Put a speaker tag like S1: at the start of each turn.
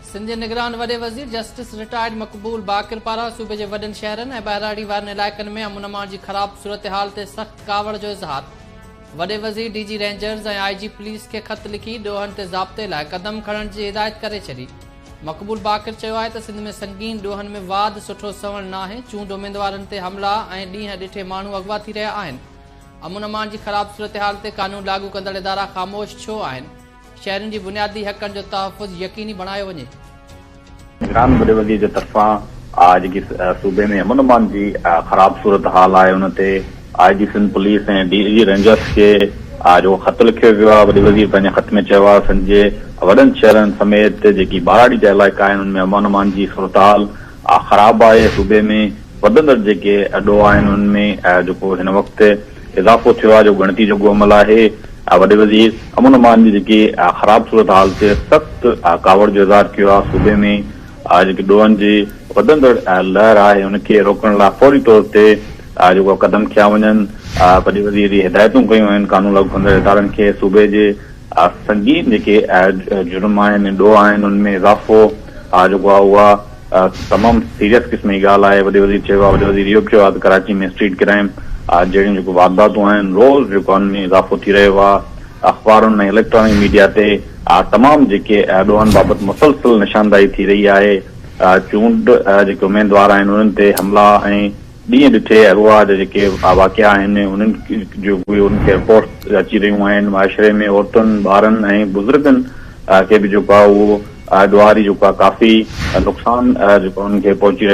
S1: सिंध जे निगरान वॾे वज़ीर जस्टिस रिटायर्ड मक़बूल बाक़िर पारां सूबे जे वॾनि शहरनि ऐं ॿाहिराड़ी वारनि इलाइक़नि में अमन अमान जी ख़राब सूरत-हाल ते सख़्त कावड़ जो इज़हार। वॾे वज़ीर डीजी रेंजर्स ऐं आईजी पुलिस खे ख़त लिखी ॾोहनि ते ज़ाब्ते लाइ क़दम खणण जी हिदायत करे छॾी। मक़बूल बाक़िर चयो आहे त सिंध में संगीन ॾोहनि में वाद सुठो सवण नाहे। चूंड उम्मीदवारनि ते हमला ऐं ॾींहं ॾिठे माण्हू अगवा थी रहिया आहिनि। अमन अमान जी ख़राब सूरत-हाल ते कानून लागू कंदड़ इदारा ख़ामोश छो आहिनि? शहरनि जी बुनियादी हक़नि जो तहफ़ुज़ यकीनी बणायो वञे।
S2: निगरान वॾे वज़ीर जे तरफ़ां जेकी सूबे में अमन अमान जी ख़राब सूरत हाल आहे उन ते आईजी सिंध पुलिस ऐं डीजी रेंजर्स खे जो ख़त लिखियो वियो आहे। वॾे वज़ीर पंहिंजे ख़त में चयो आहे सिंध जे वॾनि शहरनि समेत जेकी ॿाहिराड़ी जा इलाइक़ा आहिनि उनमें अमन अमान जी सूरत हाल ख़राब आहे। सूबे में वधंदड़ जेके अॾो आहिनि उनमें जेको हिन वक़्तु इज़ाफ़ो थियो आहे जो ॻणती जो अमल आहे। वॾे वज़ीर अमन अमान जी जेकी ख़राब सूरत हाल ते सख़्त कावड़ जो इज़हार कयो आहे। सूबे में जेकी ॾोहनि जी वधंदड़ लहर आहे उनखे रोकण लाइ फौरी तौर ते जेको क़दम खयां वञनि। वॾे वज़ीर जी हिदायतूं कयूं आहिनि कानून लागू कंदड़ इदारनि खे सूबे जे संगीन जेके जुर्म आहिनि ॾोह आहिनि उनमें इज़ाफ़ो जेको आहे उहा तमामु सीरियस क़िस्म जी ॻाल्हि आहे। वॾे वज़ीर चयो आहे। वॾे वज़ीर इहो चयो आहे त कराची में स्ट्रीट क्राइम जहिड़ियूं जेको वारदातूं आहिनि रोज़ जेको उनमें इज़ाफ़ो थी रहियो आहे। अख़बारुनि ऐं इलेक्ट्रॉनिक मीडिया ते तमामु जेके ॾोहनि बाबति मुसलसिल निशानदाही थी रही आहे। चूंड जेके उम्मीदवार आहिनि उन्हनि ते हमला ऐं ॾींहं ॾिठे अगवा जा जेके वाक़िया आहिनि उन्हनि जो उनखे रिपोर्ट अची रहियूं आहिनि। मुआशिरे में औरतुनि ॿारनि ऐं बुज़ुर्गनि खे बि जेको आहे उहो ॾुआरी जेको आहे काफ़ी नुक़सान जेको उन्हनि खे पहुची